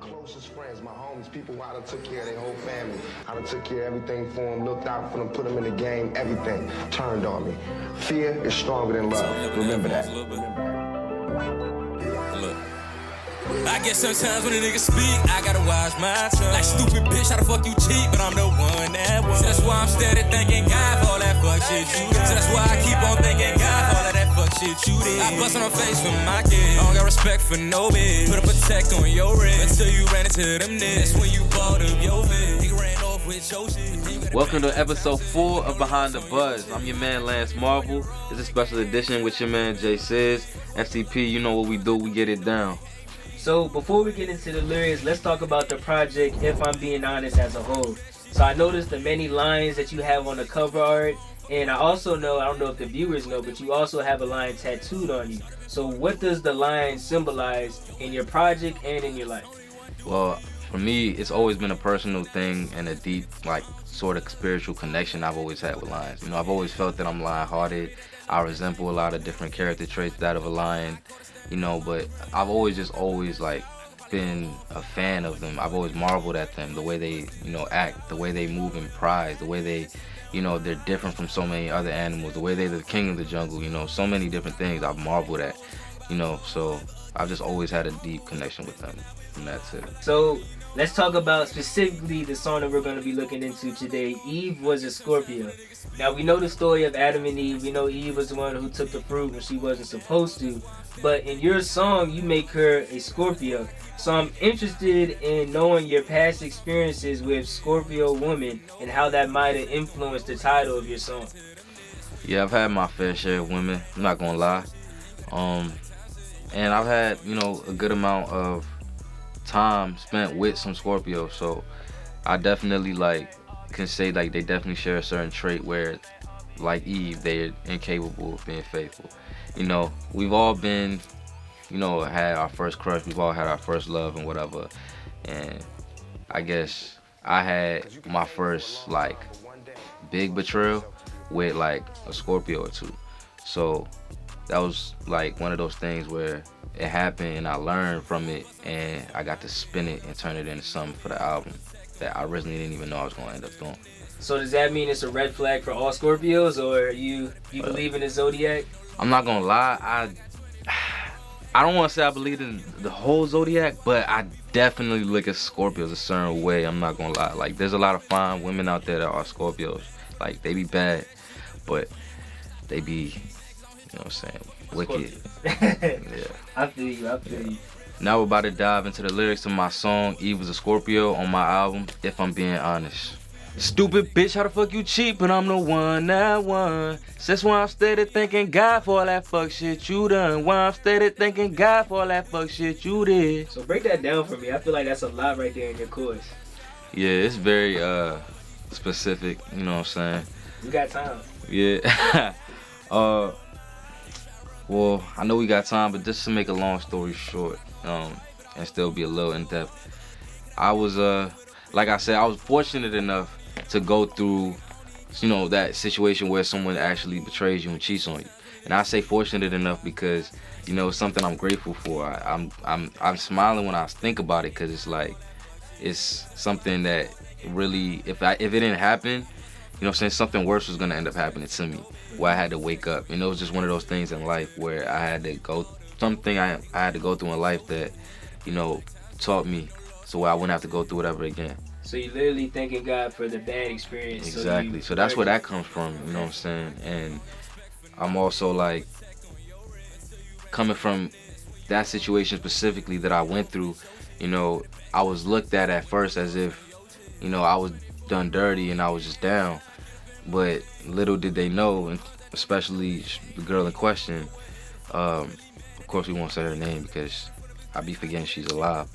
closest friends, my homies, people who I done took care of their whole family. I done took care of everything for them, looked out for them, put them in the game, everything turned on me. Fear is stronger than love. Remember that. Look. I guess sometimes when a nigga speak, I gotta watch my tongue. Like stupid bitch, how the fuck you cheat? But I'm the one that won. So that's why I'm steady thanking God for all that fuck shit you did. So that's why I keep on thanking God for all that fuck shit you did. I bust on her face for my kids. I don't got respect for no bitch. Put a protect on your wrist until you ran into them niggas. That's when you bought up your vid. Nigga ran off with your shit. Welcome to episode 4 of Behind the Buzz. I'm your man Lance Marvel. It's a special edition with your man Jay Sizz. FCP, you know what we do, we get it down. So before we get into the lyrics, let's talk about the project, If I'm Being Honest, as a whole. So I noticed the many lines that you have on the cover art, and I also know, I don't know if the viewers know, but you also have a line tattooed on you. So what does the line symbolize in your project and in your life? Well, for me, it's always been a personal thing and a deep, like, sort of spiritual connection I've always had with lions. You know, I've always felt that I'm lion-hearted. I resemble a lot of different character traits that of a lion. You know, but I've always like been a fan of them. I've always marveled at them, the way they, you know, act, the way they move in pride, the way they, you know, they're different from so many other animals, the way they're the king of the jungle, you know, so many different things I've marveled at, you know, so I've just always had a deep connection with them, and that's it. So let's talk about specifically the song that we're going to be looking into today, Eve Was A Scorpio. Now, we know the story of Adam and Eve. We know Eve was the one who took the fruit when she wasn't supposed to. But in your song, you make her a Scorpio. So I'm interested in knowing your past experiences with Scorpio women and how that might have influenced the title of your song. Yeah, I've had my fair share of women, I'm not going to lie. And I've had, you know, a good amount of time spent with some Scorpios. So I definitely, like, can say, like, they definitely share a certain trait where, like Eve, they're incapable of being faithful. You know, we've all been, you know, had our first crush, we've all had our first love and whatever. And I guess I had my first, like, big betrayal with, like, a Scorpio or two. So that was, like, one of those things where it happened and I learned from it and I got to spin it and turn it into something for the album that I originally didn't even know I was going to end up doing. So does that mean it's a red flag for all Scorpios, or you believe in the zodiac? I'm not gonna lie, I don't want to say I believe in the whole zodiac, but I definitely look at Scorpios a certain way. I'm not gonna lie. Like, there's a lot of fine women out there that are Scorpios. Like, they be bad, but they be, you know what I'm saying, wicked. Yeah. I feel you. Now we're about to dive into the lyrics of my song, Eve Was A Scorpio, on my album, If I'm Being Honest. Stupid bitch, how the fuck you cheat, but I'm the one that won. That's why I'm steady thanking God for all that fuck shit you done. Why I'm steady thanking God for all that fuck shit you did. So break that down for me. I feel like that's a lot right there in your chorus. Yeah, it's very specific, you know what I'm saying? We got time. Yeah. Well, I know we got time, but just to make a long story short, and still be a little in depth, I was like I said, I was fortunate enough to go through, you know, that situation where someone actually betrays you and cheats on you. And I say fortunate enough because, you know, it's something I'm grateful for. I'm smiling when I think about it, because it's like, it's something that really, if it didn't happen, you know what I'm saying, something worse was gonna end up happening to me, where I had to wake up. You know, it was just one of those things in life where I had to go, something I had to go through in life that, you know, taught me so I wouldn't have to go through whatever again. So you're literally thanking God for the bad experience. Exactly. So that's where that comes from, you know what I'm saying? And I'm also, like, coming from that situation specifically that I went through, you know, I was looked at first as if, you know, I was done dirty and I was just down. But little did they know, and especially the girl in question, of course we won't say her name because I be forgetting she's alive.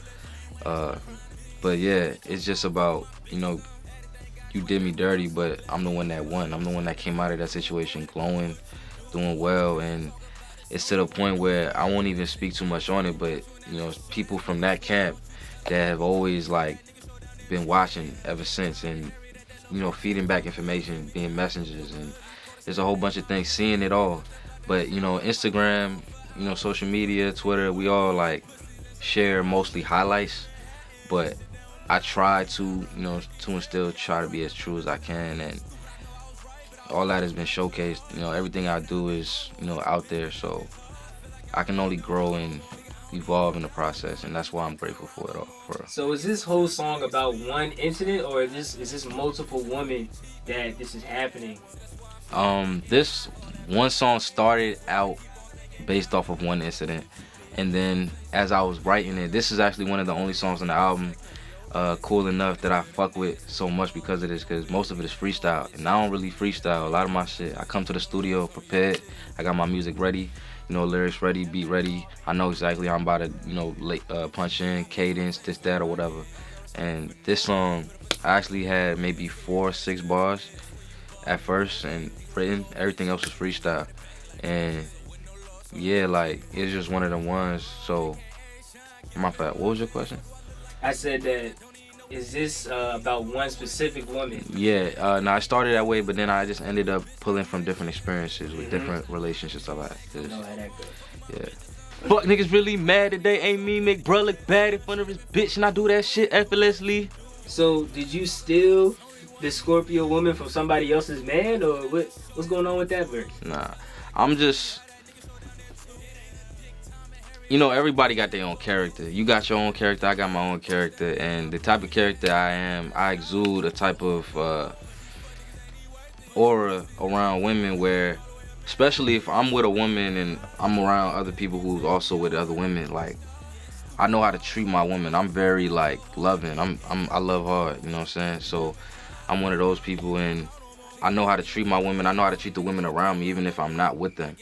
But yeah, it's just about, you know, you did me dirty, but I'm the one that won. I'm the one that came out of that situation glowing, doing well, and it's to the point where I won't even speak too much on it, but, you know, people from that camp that have always, like, been watching ever since and, you know, feeding back information, being messengers, and there's a whole bunch of things, seeing it all. But, you know, Instagram, you know, social media, Twitter, we all, like, share mostly highlights. but I try to, try to be as true as I can, and all that has been showcased. Everything I do is, out there, so I can only grow and evolve in the process, and that's why I'm grateful for it all. For real. So is this whole song about one incident, or is this multiple women that this is happening? This one song started out based off of one incident, and then as I was writing it, this is actually one of the only songs on the album, Cool Enough, that I fuck with so much because of this, because most of it is freestyle, and I don't really freestyle. A lot of my shit, I come to the studio prepared, I got my music ready, lyrics ready, beat ready. I know exactly how I'm about to, punch in, cadence, this, that, or whatever. And this song, I actually had maybe 4 or 6 bars at first and written. Everything else was freestyle. And yeah, like, it's just one of the ones. So, my bad. What was your question? I said that, is this about one specific woman? Yeah, no, I started that way, but then I just ended up pulling from different experiences with different relationships I've had. You know how that goes. Yeah. Fuck niggas really mad that they ain't me, make bruh look bad in front of his bitch, and I do that shit effortlessly. So, did you steal the Scorpio woman from somebody else's man, or what's going on with that verse? Nah, I'm just... everybody got their own character. You got your own character, I got my own character, and the type of character I am, I exude a type of aura around women where, especially if I'm with a woman and I'm around other people who's also with other women, like, I know how to treat my woman. I'm very, like, loving. I love hard, you know what I'm saying? So I'm one of those people, and I know how to treat my women. I know how to treat the women around me, even if I'm not with them.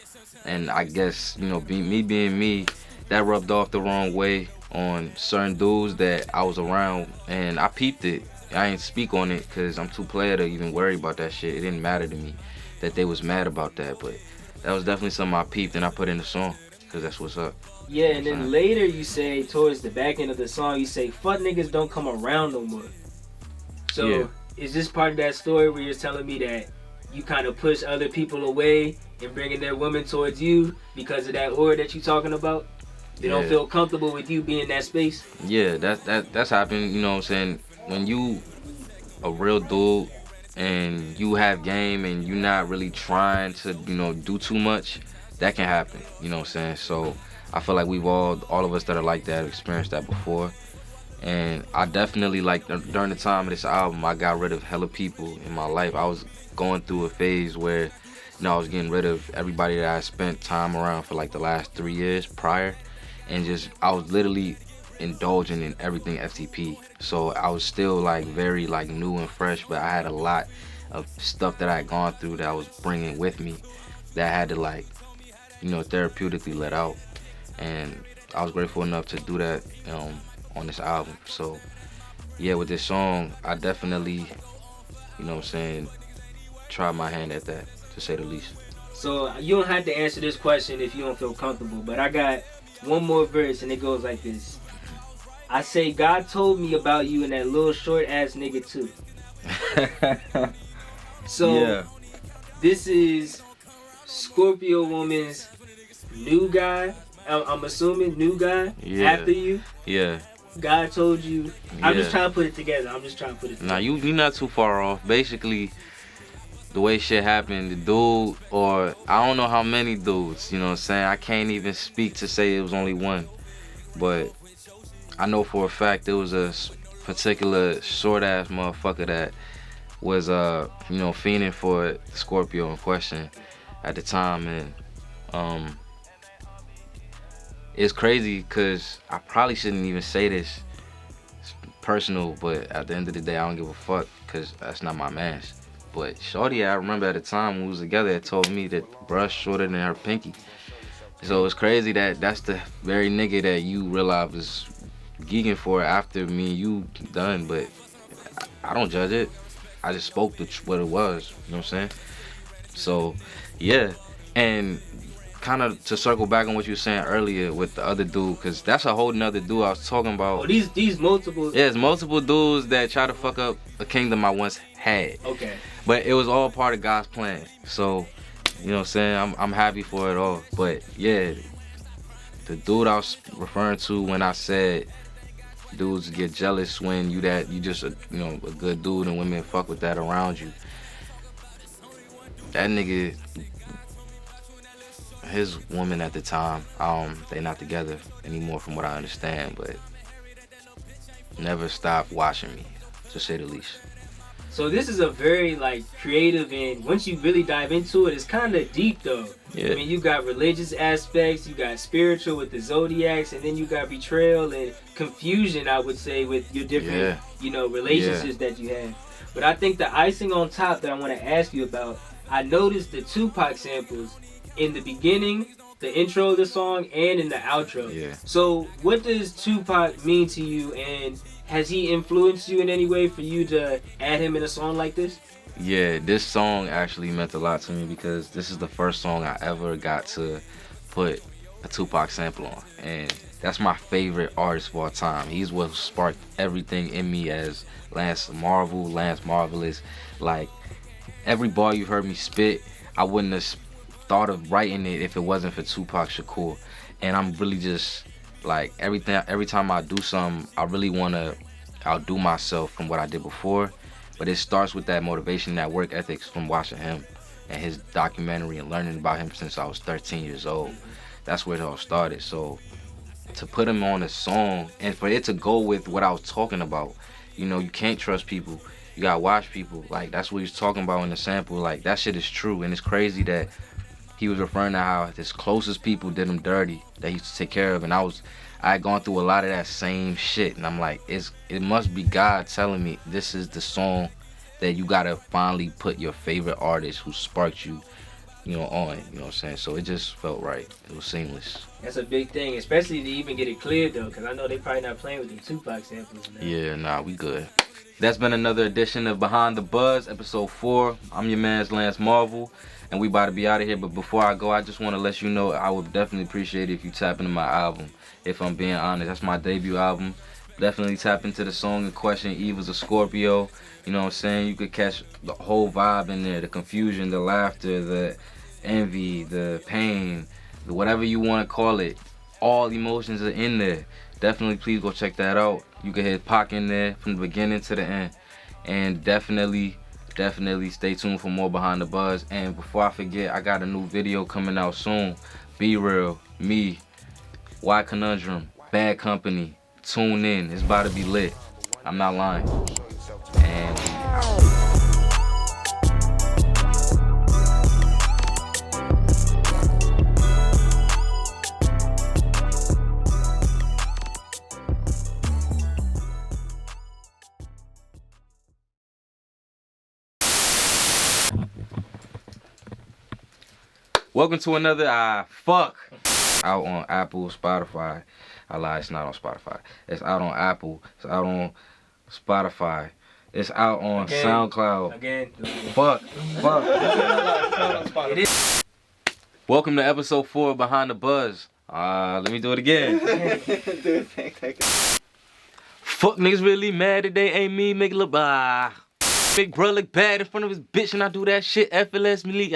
And I guess, being me, that rubbed off the wrong way on certain dudes that I was around, and I peeped it. I ain't speak on it because I'm too player to even worry about that shit. It didn't matter to me that they was mad about that, but that was definitely something I peeped and I put in the song because that's what's up. Yeah, and then later you say, towards the back end of the song, you say, fuck niggas don't come around no more. So, yeah. Is this part of that story where you're telling me that you kind of push other people away and bringing their women towards you because of that aura that you're talking about? They don't feel comfortable with you being in that space? Yeah, that's happened, you know what I'm saying? When you a real dude and you have game and you're not really trying to, do too much, that can happen, you know what I'm saying? So I feel like we've all of us that are like that have experienced that before. And I definitely, like, during the time of this album, I got rid of hella people in my life. I was going through a phase where, I was getting rid of everybody that I spent time around for like the last 3 years prior. And I was literally indulging in everything FTP. So I was still like very like new and fresh, but I had a lot of stuff that I had gone through that I was bringing with me that I had to like, therapeutically let out. And I was grateful enough to do that on this album. So yeah, with this song, I definitely, try my hand at that, to say the least. So you don't have to answer this question if you don't feel comfortable, but I got one more verse and it goes like this. I say God told me about you and that little short ass nigga too. So yeah. This is Scorpio woman's new guy. I'm assuming new guy after you. Yeah. God told you. I'm just trying to put it together. Nah, you're not too far off. Basically, the way shit happened, the dude, or I don't know how many dudes, you know what I'm saying? I can't even speak to say it was only one. But I know for a fact there was a particular short-ass motherfucker that was, fiending for the Scorpio in question at the time. And it's crazy because I probably shouldn't even say this. It's personal, but at the end of the day, I don't give a fuck because that's not my man's. But shorty, I remember at the time when we was together, had told me that brush shorter than her pinky. So it's crazy that that's the very nigga that you realize was geeking for after me and you done. But I don't judge it. I just spoke to what it was. You know what I'm saying? So yeah, and kind of to circle back on what you were saying earlier with the other dude, because that's a whole nother dude I was talking about. Oh, these multiple. Yeah, it's multiple dudes that try to fuck up a kingdom I once had. Okay. But it was all part of God's plan. So, you know what I'm saying? I'm happy for it all. But yeah, the dude I was referring to when I said, dudes get jealous when you just a good dude, and women fuck with that around you. That nigga, his woman at the time, they not together anymore from what I understand, but never stopped watching me, to say the least. So this is a very creative, and once you really dive into it, it's kind of deep though. Yeah. I mean, you got religious aspects, you got spiritual with the zodiacs, and then you got betrayal and confusion, I would say, with your different relationships that you have. But I think the icing on top that I want to ask you about, I noticed the Tupac samples in the beginning, the intro of the song, and in the outro. Yeah. So what does Tupac mean to you, and has he influenced you in any way for you to add him in a song like this? Yeah, this song actually meant a lot to me because this is the first song I ever got to put a Tupac sample on. And that's my favorite artist of all time. He's what sparked everything in me as Lance Marvelous. Like, every bar you heard me spit, I wouldn't have thought of writing it if it wasn't for Tupac Shakur. And I'm really just every time I do something, I really want to outdo myself from what I did before. But it starts with that motivation, that work ethics from watching him and his documentary and learning about him since I was 13 years old. That's where it all started. So to put him on a song and for it to go with what I was talking about, you can't trust people. You gotta watch people. That's what he was talking about in the sample. That shit is true. And it's crazy that he was referring to how his closest people did him dirty, that he used to take care of. And I had gone through a lot of that same shit. And I'm like, it must be God telling me this is the song that you gotta finally put your favorite artist who sparked you, on. You know what I'm saying? So it just felt right. It was seamless. That's a big thing, especially to even get it cleared though, because I know they probably not playing with the Tupac samples now. Yeah, nah, we good. That's been another edition of Behind the Buzz, episode 4. I'm your man's Lance Marvel, and we about to be out of here. But before I go, I just want to let you know I would definitely appreciate it if you tap into my album. If I'm being honest, that's my debut album. Definitely tap into the song in question, Was A Scorpio. You know what I'm saying? You could catch the whole vibe in there, the confusion, the laughter, the envy, the pain, whatever you want to call it. All emotions are in there. Definitely please go check that out. You can hear Pac in there from the beginning to the end. And definitely stay tuned for more Behind the Buzz. And before I forget, I got a new video coming out soon. Be Real, me, Y Conundrum, Bad Company. Tune in. It's about to be lit. I'm not lying. And we out. Welcome to another out on Apple, Spotify. I lied, it's not on Spotify. It's out on Apple. It's out on Spotify. It's out on SoundCloud. Again. Fuck. It is. Welcome to episode 4 of Behind the Buzz. Let me do it again. Fuck niggas really mad that they ain't me, make it look Big bro look bad in front of his bitch and I do that shit effortlessly.